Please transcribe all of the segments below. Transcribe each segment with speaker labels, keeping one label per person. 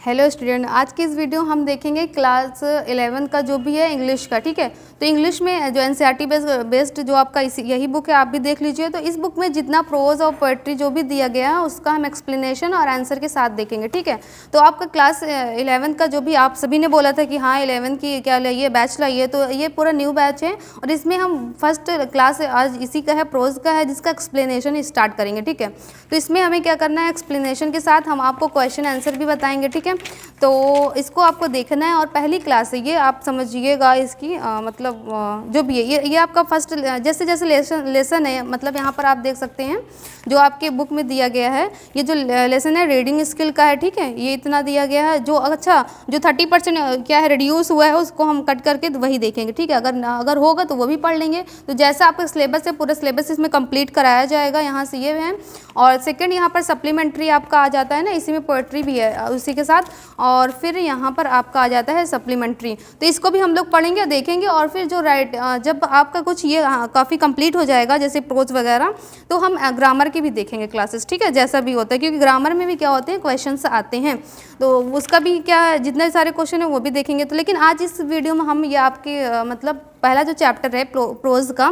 Speaker 1: Hello student, आज की इस वीडियो हम देखेंगे क्लास 11 का जो भी है इंग्लिश का। ठीक है, तो इंग्लिश में जो एनसीईआरटी बेस्ड जो आपका यही बुक है, आप भी देख लीजिए। तो इस बुक में जितना प्रोज और पोएट्री जो भी दिया गया है उसका हम एक्सप्लेनेशन और आंसर के साथ देखेंगे। ठीक है, तो आपका क्लास 11 का जो भी आप सभी ने बोला था कि हाँ 11 की क्या लाइए, बैच लाइए, तो ये पूरा न्यू बैच है और इसमें हम फर्स्ट क्लास आज इसी का है, प्रोज का है, जिसका एक्सप्लेनेशन स्टार्ट करेंगे। ठीक है, तो इसमें हमें क्या करना है, एक्सप्लेनेशन के साथ हम आपको क्वेश्चन आंसर भी बताएंगे। ठीक है, तो इसको आपको देखना है और पहली क्लास है ये, आप समझिएगा इसकी मतलब जो भी है ये आपका फर्स्ट जैसे जैसे लेसन है, मतलब यहाँ पर आप देख सकते हैं जो आपके बुक में दिया गया है। ये जो लेसन है रीडिंग स्किल का है। ठीक है, ये इतना दिया गया है। जो अच्छा जो 30% क्या है रिड्यूस हुआ है उसको हम कट करके वही देखेंगे। ठीक है, अगर होगा तो वो भी पढ़ लेंगे। तो जैसा आपका सिलेबस है पूरा सिलेबस इसमें कंप्लीट कराया जाएगा। यहाँ से ये है और सेकंड यहाँ पर सप्लीमेंट्री आपका आ जाता है ना, इसी में पोएट्री भी है उसी के साथ, और फिर यहाँ पर आपका आ जाता है सप्लीमेंट्री। तो इसको भी हम लोग पढ़ेंगे, देखेंगे और फिर जो जब आपका कुछ ये काफ़ी कंप्लीट हो जाएगा जैसे प्रोज वगैरह, तो हम ग्रामर की भी देखेंगे क्लासेस। ठीक है, जैसा भी होता है, क्योंकि ग्रामर में भी क्या होते हैं क्वेश्चंस आते हैं, तो उसका भी क्या जितने सारे क्वेश्चन है वो भी देखेंगे। तो लेकिन आज इस वीडियो में हम ये आपके मतलब पहला जो चैप्टर है प्रोज का,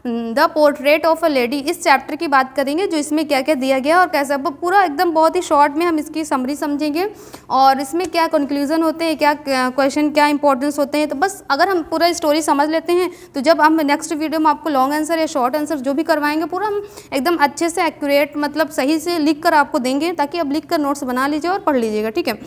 Speaker 1: the portrait of a lady, इस चैप्टर की बात करेंगे। जो इसमें क्या क्या दिया गया और कैसा, पूरा एकदम बहुत ही शॉर्ट में हम इसकी समरी समझेंगे और इसमें क्या कंक्लूजन होते हैं, क्या क्वेश्चन क्या इंपॉर्टेंस होते हैं। तो बस अगर हम पूरा स्टोरी समझ लेते हैं तो जब हम नेक्स्ट वीडियो में आपको लॉन्ग आंसर या शॉर्ट आंसर जो भी करवाएंगे पूरा हम एकदम अच्छे से एक्यूरेट मतलब सही से लिख कर आपको देंगे, ताकि अब लिख कर नोट्स बना लीजिए और पढ़ लीजिएगा। ठीक है,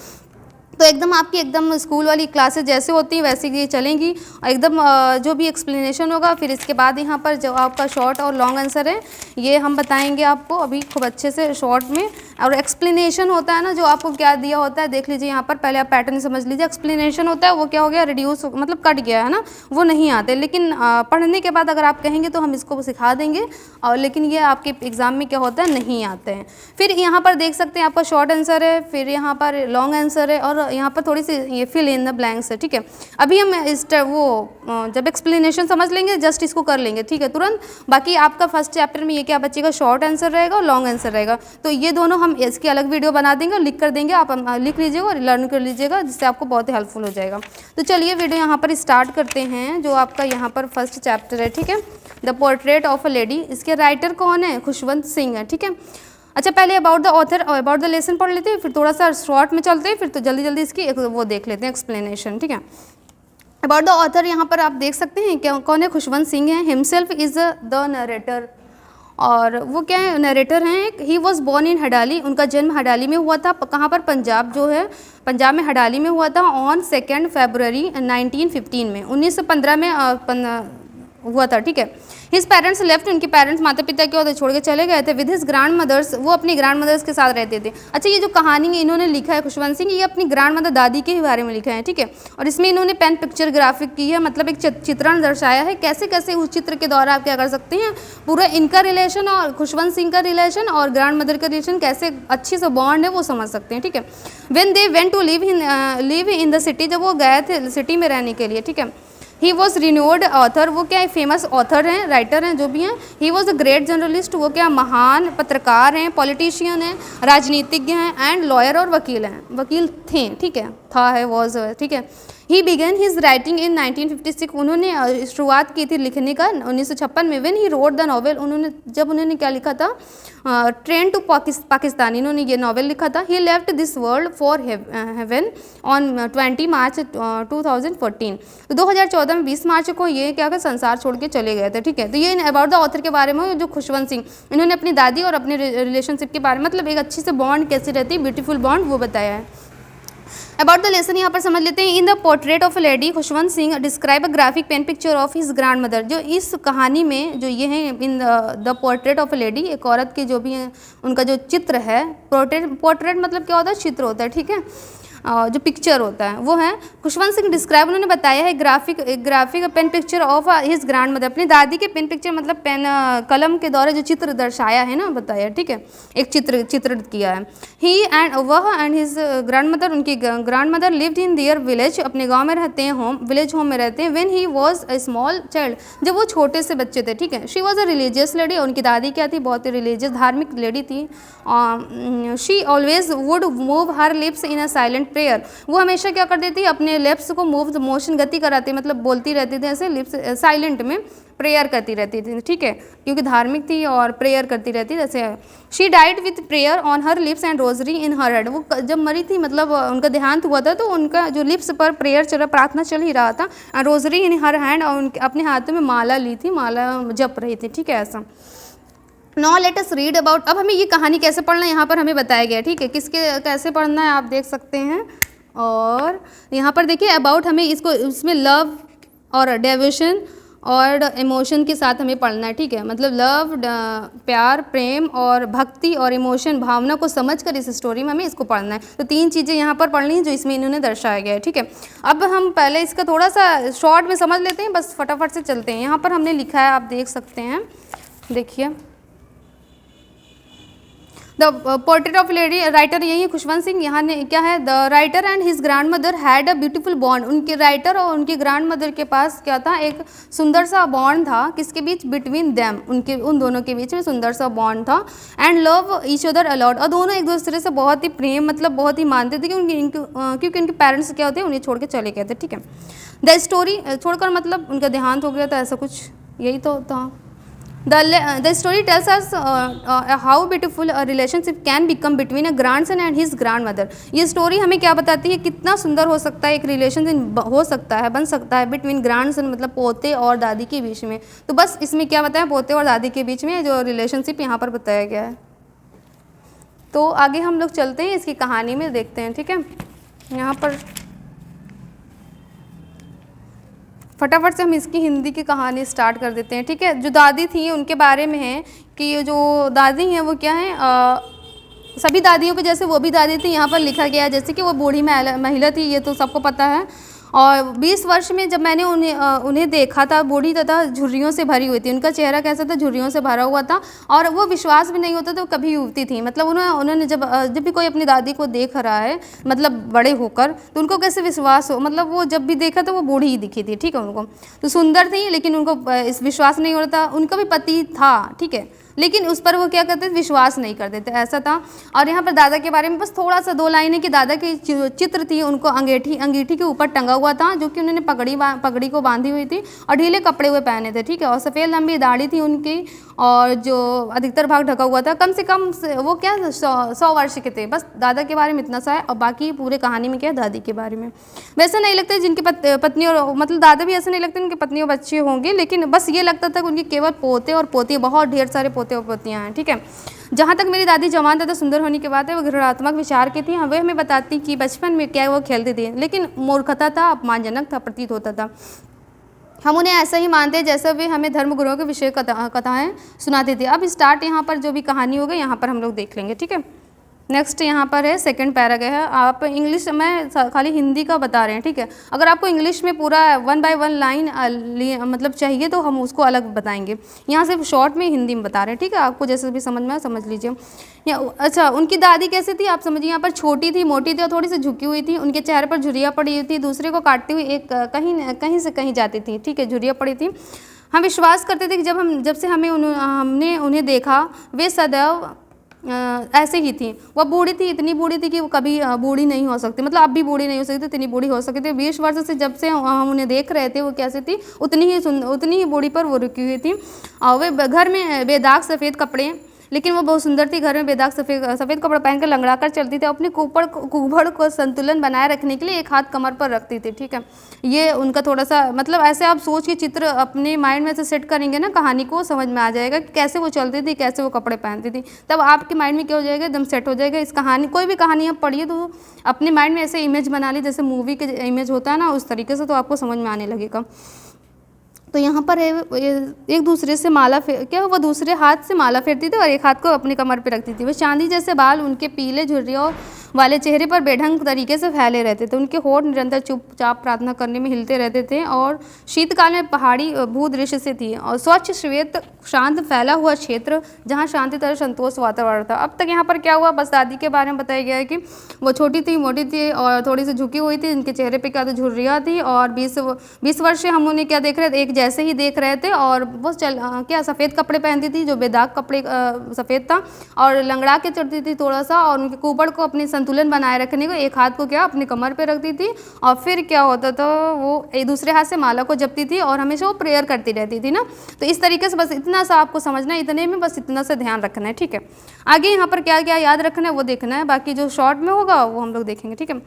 Speaker 1: तो एकदम आपकी एकदम स्कूल वाली क्लासेस जैसे होती हैं वैसे ही चलेंगी, एकदम जो भी एक्सप्लेनेशन होगा। फिर इसके बाद यहाँ पर जो आपका शॉर्ट और लॉन्ग आंसर है ये हम बताएंगे आपको अभी खूब अच्छे से शॉर्ट में। और एक्सप्लेनेशन होता है ना, जो आपको क्या दिया होता है देख लीजिए यहाँ पर, पहले आप पैटर्न समझ लीजिए। एक्सप्लेनेशन होता है वो क्या हो गया, रिड्यूस मतलब कट गया है ना, वो नहीं आते, लेकिन पढ़ने के बाद अगर आप कहेंगे तो हम इसको सिखा देंगे, और लेकिन ये आपके एग्जाम में क्या होता है नहीं आते हैं। फिर यहाँ पर देख सकते हैं आपका शॉर्ट आंसर है, फिर यहाँ पर लॉन्ग आंसर है और यहाँ पर थोड़ी सी ये फिल इन द ब्लैंक्स है। ठीक है, अभी हम इस जब एक्सप्लेनेशन समझ लेंगे जस्ट इसको कर लेंगे। ठीक है, तुरंत। बाकी आपका फर्स्ट चैप्टर में ये क्या बचेगा, शॉर्ट आंसर रहेगा और लॉन्ग आंसर रहेगा। तो ये दोनों हम इसकी अलग वीडियो बना देंगे और लिख कर देंगे, आप लिख लीजिएगा और लर्न कर लीजिएगा, जिससे आपको बहुत ही हेल्पफुल हो जाएगा। तो चलिए वीडियो यहाँ पर स्टार्ट करते हैं। जो आपका यहाँ पर फर्स्ट चैप्टर है, ठीक है, the portrait of a lady. इसके राइटर कौन है, खुशवंत सिंह है। ठीक है, अच्छा पहले अबाउट द ऑथर और अबाउट द लेसन पढ़ लेते हैं, फिर थोड़ा सा शॉर्ट में चलते हैं, फिर तो जल्दी जल्दी इसकी वो देख लेते हैं एक्सप्लेनेशन। ठीक है, अबाउट द ऑथर यहाँ पर आप देख सकते हैं क्या कौन है, खुशवंत सिंह है। हिमसेल्फ इज़ द नरेटर, और वो क्या है नरेटर हैं। ही वॉज बोर्न इन हडाली, उनका जन्म हडाली में हुआ था। कहाँ पर, पंजाब जो है, पंजाब में हडाली में हुआ था। ऑन 2 फरवरी 1915 में, 1915 में हुआ था। ठीक है, हिज पेरेंट्स लेफ्ट, उनके पेरेंट्स माता पिता क्या होते छोड़ के चले गए थे। विद हिज ग्रैंड मदर्स, वो अपनी ग्रैंड मदर्स के साथ रहते थे। अच्छा, ये जो कहानी इन्होंने लिखा है खुशवंत सिंह, ये अपनी ग्रैंड मदर दादी के बारे में लिखा है। ठीक है, और इसमें इन्होंने पेन पिक्चर ग्राफिक की है, मतलब एक चित्रण दर्शाया है, कैसे कैसे उस चित्र के द्वारा आप क्या कर सकते हैं, पूरा इनका रिलेशन और खुशवंत सिंह का रिलेशन और ग्रैंड मदर का रिलेशन कैसे अच्छी से बॉन्ड है वो समझ सकते हैं। ठीक है, when they went to live in the city, जब वो गए थे सिटी में रहने के लिए। ठीक है, ही वॉज रिन्यूड ऑथर, वो क्या है फेमस ऑथर हैं, राइटर हैं जो भी हैं। He was a great journalist, वो क्या महान पत्रकार हैं, पॉलिटिशियन हैं, राजनीतिज्ञ हैं, एंड लॉयर और वकील हैं, वकील थे। ठीक है, था है वॉज। ठीक है, he began his writing in 1956, उन्होंने शुरुआत की थी लिखने का 1956 में। When he road the novel, उन्होंने क्या लिखा था, ट्रेन टू पाकिस्तान, इन्होंने ये नॉवेल लिखा था। He left this world for heaven on 20 March 2014, तो 2014 में 20 मार्च को ये क्या संसार छोड़ के चले गए थे। ठीक है, तो ये अबाउट द ऑथर के बारे में, जो खुशवंत सिंह, इन्होंने अपनी दादी और अपने रिलेशनशिप के बारे में, मतलब एक अच्छी से बॉन्ड कैसी रहती है, ब्यूटीफुल बॉन्ड, वो बताया है। अबाउट द लेसन यहाँ पर समझ लेते हैं। In the portrait of a lady, Khushwant Singh describe a graphic pen picture of his grandmother, जो इस कहानी में जो ये है in the portrait of a lady, एक औरत के जो भी है उनका जो चित्र है, पोर्ट्रेट मतलब क्या होता है, चित्र होता है। ठीक है, जो पिक्चर होता है वो है। खुशवंत सिंह डिस्क्राइब, उन्होंने बताया है graphic pen picture of his grandmother, अपनी दादी के पेन पिक्चर मतलब पेन कलम के द्वारा जो चित्र दर्शाया है ना, बताया। ठीक है, एक चित्र किया है। ही एंड वह एंड हिज ग्रैंड मदर, उनकी grand mother lived in their village, अपने गांव में रहते हैं, विलेज होम में रहते हैं। When he was a small child, जब वो छोटे से बच्चे थे, ठीक है। She was a religious lady, उनकी दादी क्या थी, बहुत ही रिलीजियस धार्मिक लेडी थी। She always would move her lips in a silent prayer, वो हमेशा क्या करती थी, अपने लिप्स को मूव मोशन गति कराती, मतलब बोलती रहती थी ऐसे लिप्स साइलेंट में प्रेयर करती रहती थी, ठीक है, क्योंकि धार्मिक थी और प्रेयर करती रहती जैसे। She died with prayer on her lips and rosary in her head, वो जब मरी थी मतलब उनका देहांत हुआ था तो उनका जो लिप्स पर प्रेयर चल रहा, प्रार्थना चल ही रहा था, and rosary in her hand, और उनके अपने हाथों में माला ली थी, माला जप रही थी, ठीक है ऐसा। Now let us read about, अब हमें ये कहानी कैसे पढ़ना है यहाँ पर हमें बताया गया, ठीक है, किसके कैसे पढ़ना है आप देख सकते हैं। और यहाँ पर देखिए अबाउट हमें इसको उसमें लव और डेवोशन और इमोशन के साथ हमें पढ़ना है, ठीक है, मतलब लव प्यार प्रेम और भक्ति और इमोशन भावना को समझकर इस स्टोरी में हमें इसको पढ़ना है। तो 3 चीज़ें यहाँ पर पढ़नी है जो इसमें इन्होंने दर्शाया गया है, ठीक है। अब हम पहले इसका थोड़ा सा शॉर्ट में समझ लेते हैं, बस फटाफट से चलते हैं। यहाँ पर हमने लिखा है, आप देख सकते हैं, देखिए the portrait of lady, writer यही है खुशवंत सिंह। यहाँ ने क्या है, the writer and his grand mother had a beautiful bond, उनके राइटर और उनकी ग्रैंड मदर के पास क्या था, एक सुंदर सा बॉन्ड था, किसके बीच, बिटवीन देम, उनके उन दोनों के बीच में सुंदर सा बॉन्ड था। And love each other a lot, और दोनों एक दूसरे से बहुत ही प्रेम मतलब बहुत ही मानते थे क्योंकि उनके पेरेंट्स क्या होते हैं, उन्हें छोड़ के चले गए थे, ठीक है। द स्टोरी छोड़कर मतलब उनका देहांत हो गया था, ऐसा कुछ यही तो था। The story tells us how beautiful a relationship can become between a grandson and his grandmother. ये स्टोरी हमें क्या बताती है, कितना सुंदर हो सकता है एक रिलेशनशिप हो सकता है, बन सकता है बिटवीन ग्रैंडसन मतलब पोते और दादी के बीच में। तो बस इसमें क्या बताया, पोते और दादी के बीच में जो रिलेशनशिप यहाँ पर बताया गया है। तो आगे हम लोग चलते हैं, इसकी कहानी में देखते हैं, ठीक है। यहाँ पर फटाफट से हम इसकी हिंदी की कहानी स्टार्ट कर देते हैं, ठीक है। जो दादी थी उनके बारे में है कि जो दादी हैं वो क्या है, सभी दादियों को जैसे वो भी दादी थी, यहाँ पर लिखा गया है जैसे कि वो बूढ़ी महिला थी, ये तो सबको पता है। और 20 वर्ष में जब मैंने उन्हें देखा था, बूढ़ी तथा झुर्रियों से भरी हुई थी, उनका चेहरा कैसा था, झुर्रियों से भरा हुआ था, और वो विश्वास भी नहीं होता तो कभी युवती थी, मतलब उन्होंने जब भी कोई अपनी दादी को देख रहा है मतलब बड़े होकर, तो उनको कैसे विश्वास हो, मतलब वो जब भी देखा तो वो बूढ़ी ही दिखी थी, ठीक है। उनको तो सुंदर थी लेकिन उनको इस विश्वास नहीं हो रहा था, उनका भी पति था, ठीक है, लेकिन उस पर वो क्या करते थे, विश्वास नहीं करते थे, ऐसा था। और यहाँ पर दादा के बारे में बस थोड़ा सा 2 लाइनें कि दादा की चित्र थी, उनको अंगीठी के ऊपर टंगा हुआ था, जो कि उन्होंने पगड़ी को बांधी हुई थी और ढीले कपड़े हुए पहने थे, ठीक है, और सफ़ेद लंबी दाढ़ी थी उनकी, और जो अधिकतर भाग ढका हुआ था। कम से कम वो क्या 100 वर्ष के थे। बस दादा के बारे में इतना सा है, और बाकी पूरे कहानी में क्या है, दादी के बारे में। वैसे नहीं लगता जिनकी पत्नी और मतलब दादा भी ऐसे नहीं लगते उनके पत्नी और बच्चे होंगे, लेकिन बस ये लगता था कि उनके केवल पोते और पोतियाँ, बहुत ढेर सारे पोते और पोतियाँ हैं, ठीक है। जहाँ तक मेरी दादी जवान तथा सुंदर होने की बात है, वो घृणात्मक विचार की थी। हाँ, वे हमें बताती कि बचपन में क्या वो खेलती थी, लेकिन मूर्खता था, अपमानजनक था, प्रतीत होता था। हम उन्हें ऐसा ही मानते हैं जैसे वे हमें धर्म गुरुओं के विषय कथाएं सुनाते थे। अब स्टार्ट यहाँ पर जो भी कहानी होगी यहाँ पर हम लोग देख लेंगे, ठीक है। नेक्स्ट यहाँ पर है सेकंड पैराग्राफ है। आप इंग्लिश में खाली हिंदी का बता रहे हैं, ठीक है। अगर आपको इंग्लिश में पूरा 1 बाय 1 लाइन मतलब चाहिए तो हम उसको अलग बताएंगे। यहाँ सिर्फ शॉर्ट में हिंदी में बता रहे हैं, ठीक है। आपको जैसे भी समझ में आए समझ लीजिए। अच्छा, उनकी दादी कैसी थी आप समझिए। यहाँ पर छोटी थी, मोटी थी और थोड़ी सी झुकी हुई थी। उनके चेहरे पर झुर्रियाँ पड़ी हुई थी, दूसरे को काटती हुई एक कहीं से कहीं जाती थी, ठीक है, झुर्रियाँ पड़ी थी। हम विश्वास करते थे कि जब से हमने उन्हें देखा वे सदैव ऐसे ही थी। वह बूढ़ी थी, इतनी बूढ़ी थी कि वो कभी बूढ़ी नहीं हो सकती, मतलब अब भी बूढ़ी नहीं हो सकती, इतनी बूढ़ी हो सकती थी। 20 वर्ष से जब से हम उन्हें देख रहे थे वो कैसे थी, उतनी ही बूढ़ी पर वो रुकी हुई थी। और वे घर में बेदाग सफ़ेद कपड़े, लेकिन वो बहुत सुंदर थी। घर में बेदाग सफ़ेद कपड़ा पहनकर लंगड़ा कर चलती थी। अपने कुबड़ को संतुलन बनाए रखने के लिए एक हाथ कमर पर रखती थी, ठीक है। ये उनका थोड़ा सा मतलब ऐसे आप सोच के चित्र अपने माइंड में से सेट करेंगे ना, कहानी को समझ में आ जाएगा कि कैसे वो चलती थी, कैसे वो कपड़े पहनती थी। तब आपके माइंड में क्या हो जाएगा, एकदम सेट हो जाएगा। इस कहानी कोई भी कहानी आप पढ़िए तो अपने माइंड में ऐसे इमेज बना ली, जैसे मूवी के इमेज होता है ना, उस तरीके से, तो आपको समझ में आने लगेगा। तो यहाँ पर है एक दूसरे से क्या वो दूसरे हाथ से माला फेरती थी और एक हाथ को अपनी कमर पे रखती थी। वो चांदी जैसे बाल, उनके पीले झुर्रियों वाले चेहरे पर बेढंग तरीके से फैले रहते थे। उनके होठ निरंतर चुपचाप प्रार्थना करने में हिलते रहते थे और शीतकाल में पहाड़ी भूदृश्य से थी और स्वच्छ श्वेत शांत फैला हुआ क्षेत्र जहाँ शांति तरह संतोष वातावरण था। अब तक यहाँ पर क्या हुआ, बस दादी के बारे में बताया गया है कि वो छोटी थी, मोटी थी और थोड़ी सी झुकी हुई थी। इनके चेहरे पे क्या तो झुर्रियाँ थी और 20 वर्ष से हम उन्हें क्या देख रहे थे, एक जैसे ही देख रहे थे। और वो क्या सफ़ेद कपड़े पहनती थी, जो बेदाग कपड़े सफ़ेद था और लंगड़ा के चढ़ती थी थोड़ा सा, और उनके कुबड़ को अपनी संतुलन बनाए रखने को एक हाथ को क्या अपनी कमर पे रखती थी और फिर क्या होता था वो एक दूसरे हाथ से माला को जपती थी और हमेशा वो प्रेयर करती रहती थी ना। तो इस तरीके से बस इतना सा आपको समझना है, इतने में बस इतना सा ध्यान रखना है, ठीक है। आगे यहाँ पर क्या क्या याद रखना है वो देखना है, बाकी जो शॉर्ट में होगा वो हम लोग देखेंगे, ठीक है।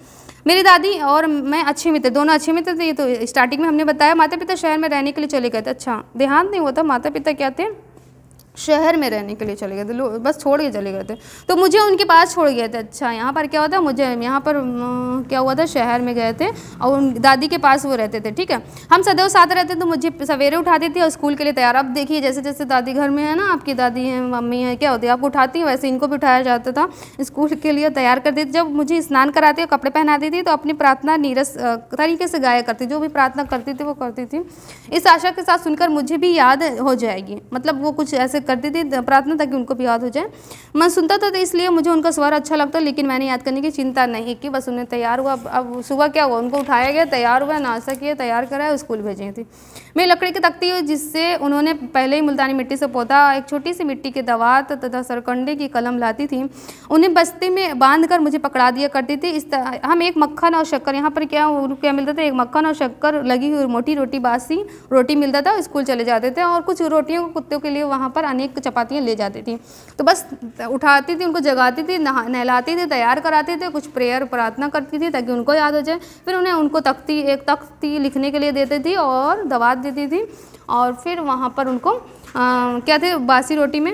Speaker 1: मेरी दादी और मैं अच्छे मित्र, दोनों अच्छे मित्र थे। ये तो स्टार्टिंग में हमने बताया। माता पिता शहर में रहने के लिए चले गए थे। अच्छा, ध्यान नहीं होता, माता पिता क्या थे, शहर में रहने के लिए चले गए थे, बस छोड़ के चले गए थे, तो मुझे उनके पास छोड़ गए थे। अच्छा, यहाँ पर क्या होता है, मुझे यहाँ पर क्या हुआ था, शहर में गए थे और दादी के पास वो रहते थे, ठीक है। हम सदैव साथ रहते तो मुझे सवेरे उठाती थी और स्कूल के लिए तैयार। अब देखिए जैसे जैसे दादी घर में है ना, आपकी दादी हैं, मम्मी है, क्या होती है, आपको उठाती है वैसे इनको भी उठाया जाता था, स्कूल के लिए तैयार करती थी। जब मुझे स्नान कराती और कपड़े पहनाती थी तो अपनी प्रार्थना नीरस तरीके से गाया करती, जो भी प्रार्थना करती थी वो करती थी, इस आशा के साथ सुनकर मुझे भी याद हो जाएगी। मतलब वो कुछ ऐसे करती थी प्रार्थना ताकि उनको भी याद हो जाए। मैं सुनता था तो इसलिए मुझे उनका स्वर अच्छा लगता, लेकिन मैंने याद करने की चिंता नहीं की। बस उन्हें तैयार हुआ, अब सुबह क्या हुआ, उनको उठाया गया, तैयार हुआ, नाश्ता किया, तैयार कराया, स्कूल भेजी थी। मैं लकड़ी की तख्ती हुई जिससे उन्होंने पहले ही मुल्तानी मिट्टी से पोता, एक छोटी सी मिट्टी के दवात तथा सरकंडे की कलम लाती थी, उन्हें बस्ती में बांध कर मुझे पकड़ा दिया करती थी। इस तरह हम एक मक्खन और शक्कर, यहाँ पर क्या मिलता था, एक मक्खन और शक्कर लगी हुई मोटी रोटी, बासी रोटी मिलता था, स्कूल चले जाते थे और कुछ रोटियों को कुत्तों के लिए वहाँ पर अनेक चपातियाँ ले जाती थी। तो बस उठाती थी, उनको जगाती थी, नहलाती थी, तैयार कराती थी, कुछ प्रेयर प्रार्थना करती थी ताकि उनको याद हो जाए। फिर उनको एक तख्ती लिखने के लिए देती थी और दवात देती थी और फिर वहाँ पर उनको क्या थे, बासी रोटी में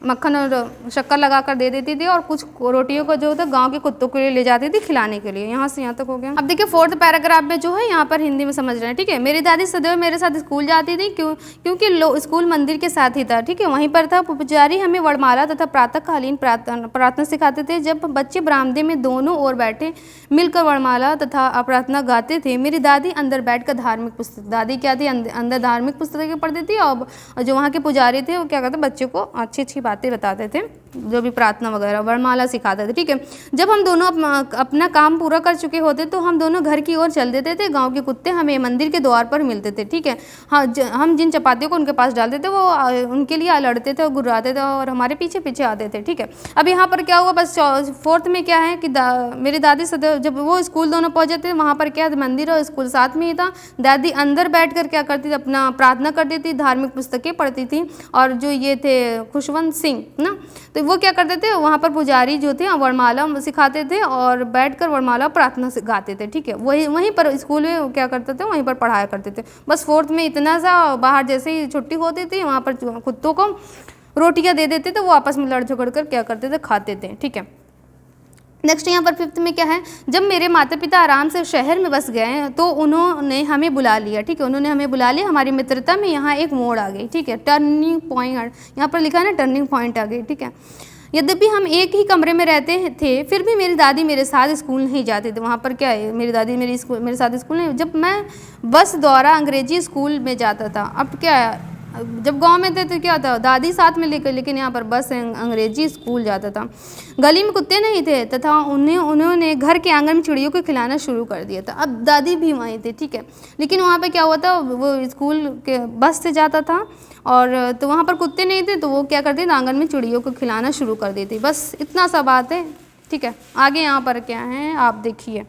Speaker 1: मक्खन और शक्कर लगा कर दे देती थी और कुछ रोटियों को जो था गांव के कुत्तों के लिए ले जाती थी खिलाने के लिए। यहाँ से यहाँ तक हो गया। अब देखिए 4th पैराग्राफ में जो है यहाँ पर हिंदी में समझ रहे हैं, ठीक है। मेरी दादी सदैव मेरे साथ स्कूल जाती थी क्योंकि स्कूल मंदिर के साथ ही था, ठीक है, वहीं पर था। पुजारी हमें वरमाला तथा प्रातःकालीन प्रार्थना सिखाते थे। जब बच्चे बरामदे में दोनों ओर बैठे मिलकर वरमाला तथा प्रार्थना गाते थे, मेरी दादी अंदर बैठकर धार्मिक पुस्तक, दादी क्या थी, अंदर धार्मिक पुस्तकें पढ़ती थी और जो वहाँ के पुजारी थे वो क्या करते, बच्चे को अच्छी अच्छी बातें बताते थे, जो भी प्रार्थना वगैरह वरमाला सिखाते थे, ठीक है। जब हम दोनों अपना काम पूरा कर चुके होते तो हम दोनों घर की ओर चल देते थे। गांव के कुत्ते हमें मंदिर के द्वार पर मिलते थे, ठीक है। हाँ, हम जिन चपातियों को उनके पास डालते थे वो उनके लिए लड़ते थे और गुर्राते थे और हमारे पीछे पीछे आते थे, ठीक है। अब यहाँ पर क्या हुआ, बस 4th में क्या है कि मेरी दादी सदैव जब वो स्कूल दोनों पहुँचे थे, वहाँ पर क्या मंदिर और स्कूल साथ में ही था। दादी अंदर बैठ कर क्या करती थी, अपना प्रार्थना करती थी, धार्मिक पुस्तकें पढ़ती थी। और जो ये थे खुशवंत सिंह ना, तो वो क्या करते थे, वहाँ पर पुजारी जो थे वरमाला सिखाते थे और बैठकर वरमाला प्रार्थना गाते थे, ठीक है। वहीं पर स्कूल में क्या करते थे, वहीं पर पढ़ाया करते थे। बस 4th में इतना सा, बाहर जैसे ही छुट्टी होती थी वहाँ पर कुत्तों को रोटियाँ दे देते थे, वो आपस में लड़ झगड़ कर क्या करते थे, खाते थे, ठीक है। नेक्स्ट यहाँ पर 5th में क्या है, जब मेरे माता पिता आराम से शहर में बस गए तो उन्होंने हमें बुला लिया, ठीक है, उन्होंने हमें बुला लिया। हमारी मित्रता में यहाँ एक मोड़ आ गई, ठीक है, टर्निंग पॉइंट, यहाँ पर लिखा है ना, टर्निंग पॉइंट आ गई, ठीक है। यद्यपि हम एक ही कमरे में रहते थे, फिर भी मेरी दादी मेरे साथ स्कूल नहीं जाती थी। वहाँ पर क्या है, मेरी दादी मेरे साथ स्कूल नहीं, जब मैं बस द्वारा अंग्रेजी स्कूल में जाता था। अब क्या है, जब गांव में थे तो क्या था, दादी साथ में लेकर, लेकिन यहाँ पर बस अंग्रेजी स्कूल जाता था। गली में कुत्ते नहीं थे तथा उन्होंने घर के आंगन में चिड़ियों को खिलाना शुरू कर दिया था। अब दादी भी वहीं थी, ठीक है, लेकिन वहाँ पे क्या हुआ था, वो स्कूल के बस से जाता था और तो वहाँ पर कुत्ते नहीं थे, तो वो क्या करती थी, आंगन में चिड़ियों को खिलाना शुरू कर देती। बस इतना सा बात है, ठीक है। आगे यहाँ पर क्या है आप देखिए।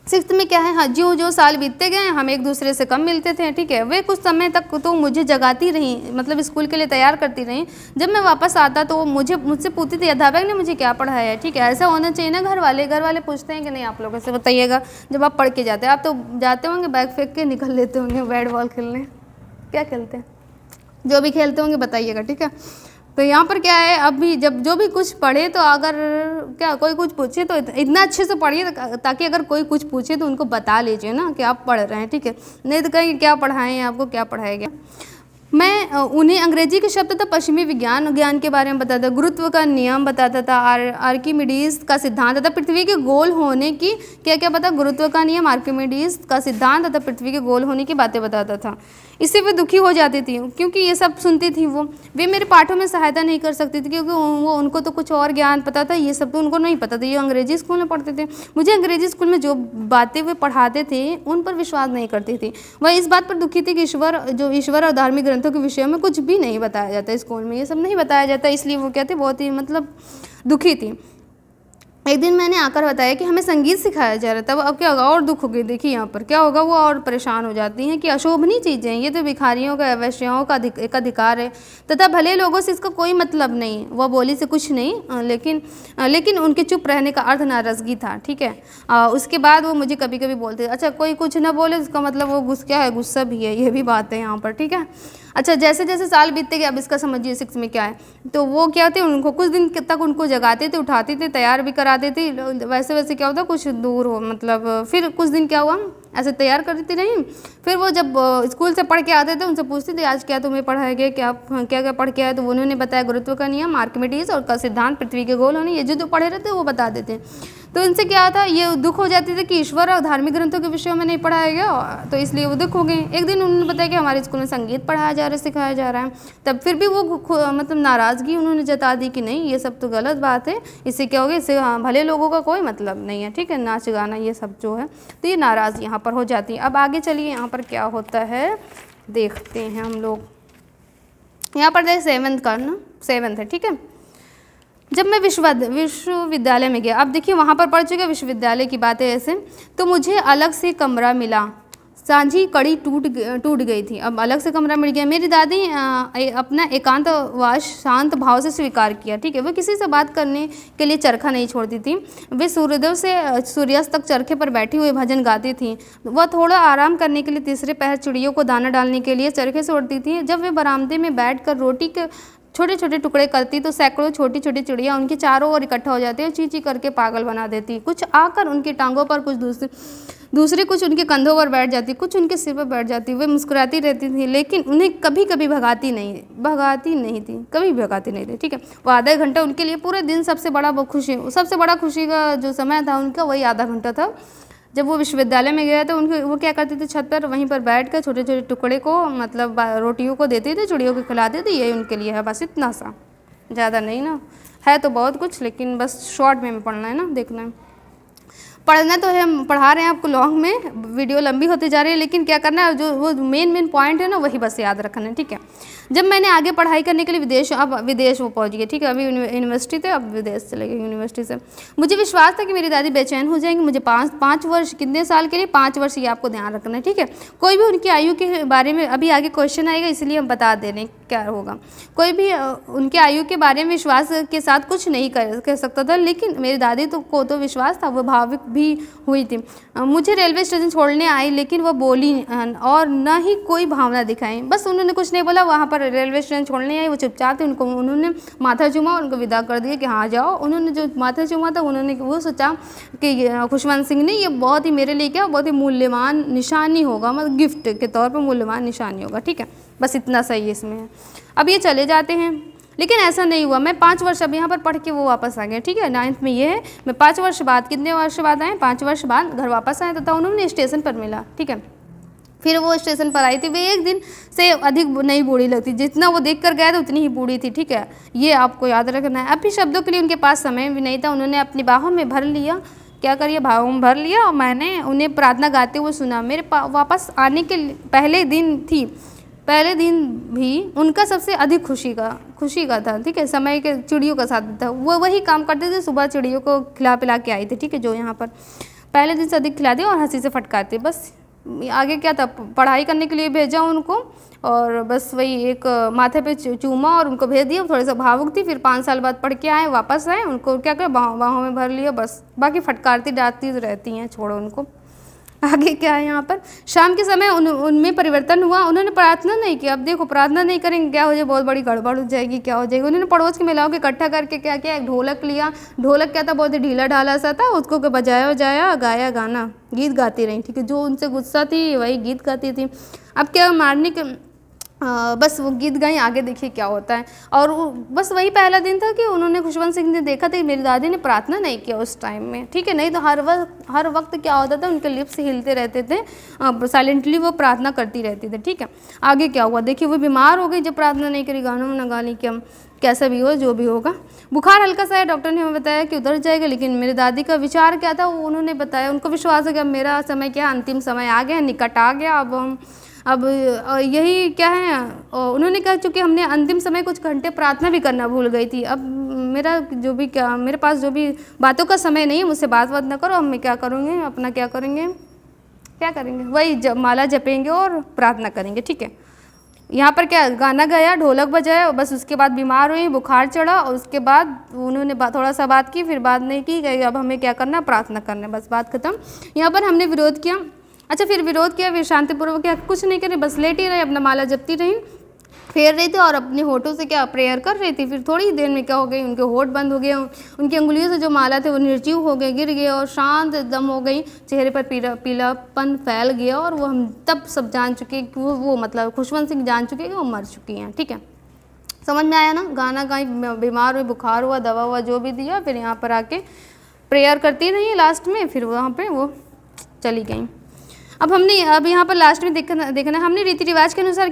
Speaker 1: 6th में क्या है, हाँ, जो साल बीतते गए हम एक दूसरे से कम मिलते थे, ठीक है। वे कुछ समय तक तो मुझे जगाती रही, मतलब स्कूल के लिए तैयार करती रही। जब मैं वापस आता तो मुझसे पूछती थी, अध्यापक ने मुझे क्या पढ़ाया है, ठीक है। ऐसा होना चाहिए ना, घर वाले पूछते हैं कि नहीं, आप लोग ऐसे बताइएगा जब आप पढ़ के जाते हैं। आप तो जाते होंगे बैग फेंक के निकल लेते होंगे बैट बॉल खेलने, क्या खेलते हैं, जो भी खेलते होंगे बताइएगा, ठीक है। तो यहाँ पर क्या है, अभी जब जो भी कुछ पढ़े तो अगर क्या कोई कुछ पूछे तो इतना अच्छे से पढ़िए ताकि अगर कोई कुछ पूछे तो उनको बता लीजिए ना कि आप पढ़ रहे हैं, ठीक है। नहीं तो कहेंगे क्या पढ़ाएं आपको, क्या पढ़ाया गया। मैं उन्हें अंग्रेजी के शब्द तथा पश्चिमी ज्ञान के बारे में बताता था, गुरुत्व का नियम बताता था, आर्किमिडीज का सिद्धांत तथा पृथ्वी के गोल होने की क्या क्या पता, गुरुत्व का नियम, आर्किमिडीज का सिद्धांत तथा पृथ्वी के गोल होने की बातें बताता था। इससे वे दुखी हो जाती थी क्योंकि ये सब सुनती थी वे मेरे पाठों में सहायता नहीं कर सकती थी क्योंकि उनको तो कुछ और ज्ञान पता था, ये सब तो उनको नहीं पता था। ये अंग्रेजी स्कूल में पढ़ते थे, मुझे अंग्रेजी स्कूल में जो बातें वे पढ़ाते थे उन पर विश्वास नहीं करती थी। वह इस बात पर दुखी थी कि ईश्वर और धार्मिक ग्रंथों के विषय में कुछ भी नहीं बताया जाता, स्कूल में ये सब नहीं बताया जाता, इसलिए वो कहते बहुत ही मतलब दुखी थी। एक दिन मैंने आकर बताया कि हमें संगीत सिखाया जा रहा था, अब क्या होगा, और दुख हो गई। देखिए यहाँ पर क्या होगा, वो और परेशान हो जाती हैं कि अशोभनीय चीज़ें हैं, ये तो भिखारियों का, वैश्याओं का एक अधिकार है तथा भले लोगों से इसका कोई मतलब नहीं। वह बोली से कुछ नहीं, लेकिन उनके चुप रहने का अर्थ नाराज़गी था। ठीक है, उसके बाद वो मुझे कभी कभी बोलते, अच्छा कोई कुछ ना बोले उसका मतलब वो क्या है, गुस्सा भी है, ये भी बात है यहाँ पर। ठीक है, अच्छा जैसे जैसे साल बीतते गए, अब इसका समझिए 6 में क्या है, तो वो क्या होते, उनको कुछ दिन तक उनको जगाते थे, उठाते थे, तैयार भी कराते थे, वैसे वैसे क्या होता कुछ दूर हो, मतलब फिर कुछ दिन क्या हुआ, ऐसे तैयार करती रही। फिर वो जब स्कूल से पढ़ के आते थे उनसे पूछती थी आज क्या तुम्हें पढ़ाया गया, क्या क्या पढ़ के आए, तो उन्होंने बताया गुरुत्व का नियम, आर्किमिडीज और का सिद्धांत, पृथ्वी के गोल होने, ये जो पढ़े रहते वो बता देते। तो इनसे क्या था, ये दुख हो जाती थी कि ईश्वर और धार्मिक ग्रंथों के विषयों में नहीं पढ़ाया गया, तो इसलिए वो दुख हो गए। एक दिन उन्होंने बताया कि हमारे स्कूल में संगीत पढ़ाया जा रहा है, सिखाया जा रहा है, तब फिर भी वो मतलब नाराज़गी उन्होंने जता दी कि नहीं ये सब तो गलत बात है, इससे क्या होगा, इससे भले लोगों का कोई मतलब नहीं है। ठीक है, नाच गाना ये सब जो है, तो ये नाराज़ यहाँ पर हो जाती है। अब आगे चलिए यहाँ पर क्या होता है देखते हैं हम लोग। यहाँ पर देख 7th है। ठीक है, जब मैं विश्वविद्यालय में गया, अब देखिए वहाँ पर पढ़ चुके विश्वविद्यालय की बातें ऐसे, तो मुझे अलग से कमरा मिला, सांझी कड़ी टूट गई थी, अब अलग से कमरा मिल गया। मेरी दादी अपना एकांतवास शांत भाव से स्वीकार किया। ठीक है, वह किसी से बात करने के लिए चरखा नहीं छोड़ती थी, वे सूर्योदय से सूर्यास्त तक चरखे पर बैठी हुई भजन गाती थी। वह थोड़ा आराम करने के लिए तीसरे पहर चिड़ियों को दाना डालने के लिए चरखे से उड़ती थी। जब वे बरामदे में बैठकर रोटी के छोटे छोटे टुकड़े करती तो सैकड़ों छोटी छोटी चिड़िया उनके चारों ओर इकट्ठा हो जाती और ची ची करके पागल बना देती। कुछ आकर उनकी टांगों पर, कुछ दूसरे कुछ उनके कंधों पर बैठ जाती, कुछ उनके सिर पर बैठ जाती। वे मुस्कुराती रहती थी, लेकिन उन्हें कभी कभी भगाती नहीं थी। ठीक है, वो आधा घंटा उनके लिए पूरे दिन सबसे बड़ा खुशी का जो समय था उनका वही आधा घंटा था। जब वो विश्वविद्यालय में गया तो वो क्या करते थे, छत पर वहीं पर बैठ कर छोटे छोटे टुकड़े को मतलब रोटियों को देते थे, चिड़ियों को खिलाते थे। यही उनके लिए है, बस इतना सा, ज़्यादा नहीं ना, है तो बहुत कुछ, लेकिन बस शॉर्ट में पढ़ना है ना, देखना है। पढ़ना तो है, हम पढ़ा रहे हैं आपको लॉन्ग में, वीडियो लंबी होती जा रही है, लेकिन क्या करना है, जो वो मेन पॉइंट है ना वही बस याद रखना है। ठीक है, जब मैंने आगे पढ़ाई करने के लिए विदेश वो पहुंच गए। ठीक है, अभी यूनिवर्सिटी थे, अब विदेश चले गए यूनिवर्सिटी से। मुझे विश्वास था कि मेरी दादी बेचैन हो जाएंगी। मुझे 5 वर्ष, कितने साल के लिए, 5 वर्ष, ये आपको ध्यान रखना है। ठीक है, कोई भी उनकी आयु के बारे में, अभी आगे क्वेश्चन आएगा इसलिए हम बता दे रहे हैं क्या होगा। कोई भी उनके आयु के बारे में विश्वास के साथ कुछ नहीं कह सकता था, लेकिन मेरी दादी को तो विश्वास था, वो भावुक भी हुई थी। मुझे रेलवे स्टेशन छोड़ने आई, लेकिन वह बोली और न ही कोई भावना दिखाई। बस उन्होंने कुछ नहीं बोला, वहाँ पर रेलवे स्टेशन छोड़ने आई, वो चुपचाप थे। उन्होंने माथा चूमा, उनको विदा कर दिया कि हाँ जाओ। उन्होंने जो माथा चूमा था, उन्होंने वो सोचा कि खुशवंत सिंह ने ये बहुत ही मेरे लिए क्या, बहुत ही मूल्यवान निशानी होगा, मतलब गिफ्ट के तौर पर मूल्यवान निशानी होगा। ठीक है, बस इतना सही इसमें है। अब ये चले जाते हैं, लेकिन ऐसा नहीं हुआ। मैं 5 वर्ष अब यहाँ पर पढ़ के वो वापस आ गए। ठीक है, 9th में ये है, मैं 5 वर्ष बाद, कितने वर्ष बाद आए, 5 वर्ष बाद घर वापस आए तथा उन्होंने स्टेशन पर मिला। ठीक है, फिर वो स्टेशन पर आई थी। वे एक दिन से अधिक नहीं बूढ़ी लगती, जितना वो देख कर गया था उतनी ही बूढ़ी थी। ठीक है, ये आपको याद रखना है। अब भी शब्दों के लिए उनके पास समय भी नहीं था। उन्होंने अपनी बाहों में भर लिया, क्या करिए, बाहों में भर लिया, और मैंने उन्हें प्रार्थना गाते हुए सुना। मेरे वापस आने के पहले दिन भी उनका सबसे अधिक खुशी का था। ठीक है, समय के चिड़ियों का साथ था, वो वही काम करते थे। सुबह चिड़ियों को खिला पिला के आई थी। ठीक है, जो यहाँ पर पहले दिन से अधिक खिलाते और हंसी से फटकारते। बस आगे क्या था, पढ़ाई करने के लिए भेजा उनको, और बस वही एक माथे पे चूमा और उनको भेज दिया। थोड़े सा भावुक थी, फिर 5 साल बाद पढ़ के आए, वापस आए, उनको क्या कर बाहों में भर लिया, बस बाकी फटकारती डांटती रहती हैं, छोड़ो उनको। आगे क्या है यहाँ पर, शाम के समय उनमें परिवर्तन हुआ। उन्होंने प्रार्थना नहीं की। अब देखो, प्रार्थना नहीं करेंगे क्या हो जाए, बहुत बड़ी गड़बड़ हो जाएगी, क्या हो जाएगी। उन्होंने पड़ोस की महिलाओं को इकट्ठा करके क्या किया, एक ढोलक लिया। ढोलक क्या था, बहुत ही ढीला ढाला सा था, उसको बजाया बजाया, गाया गाना, गीत गाती रही। ठीक है, जो उनसे गुस्सा थी वही गीत गाती थी। अब क्या, बस वो गीत गाएं, आगे देखिए क्या होता है। और बस वही पहला दिन था कि उन्होंने खुशवंत सिंह ने देखा था कि मेरी दादी ने प्रार्थना नहीं किया उस टाइम में, ठीक है। नहीं तो हर वक्त क्या होता था, उनके लिप्स हिलते रहते थे, साइलेंटली वो प्रार्थना करती रहती थी, ठीक है। आगे क्या हुआ देखिए, वो बीमार हो गई जब प्रार्थना नहीं करी, गाना वाना गा ली, क्या कैसा भी हो जो भी होगा। बुखार हल्का सा है, डॉक्टर ने हमें बताया कि उतर जाएगा, लेकिन मेरी दादी का विचार क्या था वो उन्होंने बताया, उनको विश्वास है कि अब मेरा समय क्या, अंतिम समय आ गया, निकट आ गया, अब यही क्या है, उन्होंने कहा चूँकि हमने अंतिम समय कुछ घंटे प्रार्थना भी करना भूल गई थी, अब मेरा जो भी क्या, मेरे पास जो भी बातों का समय नहीं है, मुझसे बात ना करो, अब मैं क्या करूँगी, अपना क्या करेंगे वही माला जपेंगे और प्रार्थना करेंगे, ठीक है। यहाँ पर क्या गाना गाया, ढोलक बजाया, बस उसके बाद बीमार हुई, बुखार चढ़ा, और उसके बाद उन्होंने थोड़ा सा बात की, फिर बात नहीं की, गई अब हमें क्या करना, प्रार्थना करना, बस बात खत्म। यहाँ पर हमने विरोध किया, अच्छा फिर विरोध किया, फिर शांतिपूर्वक क्या, कुछ नहीं करे, बस लेटी रही, अपना माला जपती रही, फेर रही थी और अपने होठों से क्या प्रेयर कर रही थी। फिर थोड़ी ही देर में क्या हो गई, उनके होठ बंद हो गए, उनकी अंगुलियों से जो माला थे वो निर्जीव हो गए, गिर गए और शांत एकदम हो गई, चेहरे पर पीलापन फैल गया, और वो हम तब सब जान चुके कि वो मतलब खुशवंत सिंह जान चुके कि वो मर चुकी हैं, ठीक है। समझ में आया ना, गाना गाई, बीमार हुई, बुखार हुआ, दवा हुआ जो भी दिया, फिर यहाँ पर आके प्रेयर करती रही लास्ट में, फिर वहाँ पर वो चली गई। अब यहाँ पर लास्ट में देखना हमने रीति रिवाज के अनुसार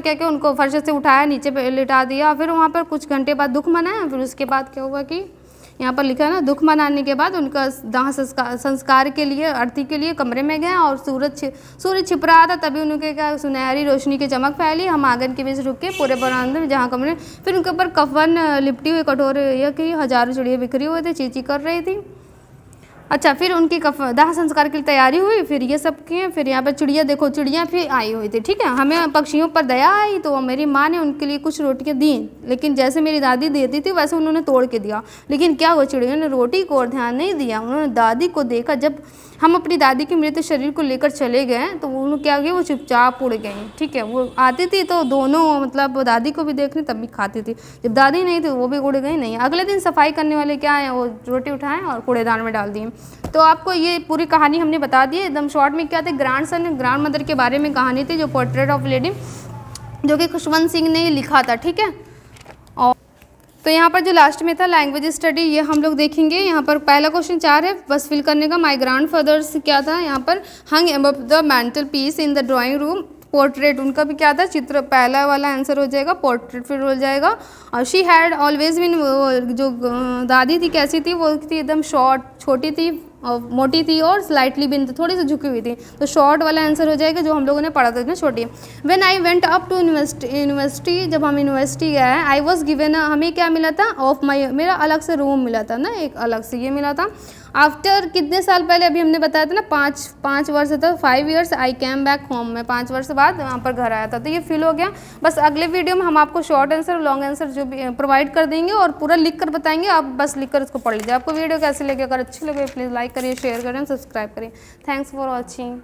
Speaker 1: क्या उनको फर्श से उठाया, नीचे पे लिटा दिया, फिर वहाँ पर कुछ घंटे बाद दुख मनाया, फिर उसके बाद क्या हुआ कि यहाँ पर लिखा है ना, दुख मनाने के बाद उनका दाह संस्कार के लिए, आरती के लिए कमरे में गए, और सूरज छिप रहा था, तभी उनके क्या सुनहरी रोशनी की चमक फैली, हम आंगन के बीच रुके, पूरे बरामदे में जहाँ कमरे, फिर उनके ऊपर कफन लिपटी हुई कटोरे या कि हजारों चिड़िया बिखरी हुए थे, चींची कर रही थी। अच्छा फिर उनकी दाह संस्कार की तैयारी हुई, फिर ये सब किए, फिर यहाँ पर चिड़िया देखो, चिड़िया फिर आई हुई थी, ठीक है। हमें पक्षियों पर दया आई तो मेरी माँ ने उनके लिए कुछ रोटियाँ दी, लेकिन जैसे मेरी दादी देती थी वैसे उन्होंने तोड़ के दिया, लेकिन क्या हुआ, चिड़िया ने रोटी को और ध्यान नहीं दिया, उन्होंने दादी को देखा। जब हम अपनी दादी के मृत शरीर को लेकर चले गए तो उन्होंने क्या किया, वो चुपचाप उड़ गई, ठीक है। वो आती थी तो दोनों मतलब दादी को भी देखने तब भी खाती थी, जब दादी नहीं थी वो भी उड़ गई नहीं। अगले दिन सफाई करने वाले क्या है, वो रोटी उठाएं और कूड़ेदान में डाल दिए। तो आपको ये पूरी कहानी हमने बता दी एकदम शॉर्ट में। क्या थे, ग्रैंड मदर के बारे में कहानी थी, जो पोर्ट्रेट ऑफ लेडी जो कि खुशवंत सिंह ने लिखा था, ठीक है। और तो यहाँ पर जो लास्ट में था लैंग्वेज स्टडी, ये हम लोग देखेंगे। यहाँ पर पहला क्वेश्चन 4 है बस फिल करने का। माय ग्रैंडफादर्स क्या था, यहाँ पर hung above the mantelpiece in the drawing room. Portrait उनका भी क्या था, चित्र, पहला वाला आंसर हो जाएगा, पोर्ट्रेट फिर हो जाएगा। और शी हैड ऑलवेज बिन, जो दादी थी कैसी थी, वो थी एकदम शॉर्ट, छोटी थी, मोटी थी और स्लाइटली बिन, थोड़ी सी झुकी हुई थी, तो शॉर्ट वाला आंसर हो जाएगा जो हम लोगों ने पढ़ा था ना, छोटी। When I went up to university, जब हम यूनिवर्सिटी गए, आई वॉज गिवन, हमें क्या मिला था, ऑफ माई, मेरा अलग से रूम मिला था ना, एक अलग से ये मिला था। आफ्टर कितने साल पहले, अभी हमने बताया था ना, 5 वर्ष था, 5 years I came back home, मैं 5 वर्ष बाद वहाँ पर घर आया था, तो ये फिल हो गया। बस अगले वीडियो में हम आपको शॉर्ट आंसर, लॉन्ग आंसर जो भी प्रोवाइड कर देंगे और पूरा लिख कर बताएंगे, आप बस लिख कर उसको पढ़ लीजिए। आपको वीडियो कैसे लगे, अगर अच्छी लगे प्लीज़ लाइक करिए, शेयर करें, सब्सक्राइब करें। Thanks for watching.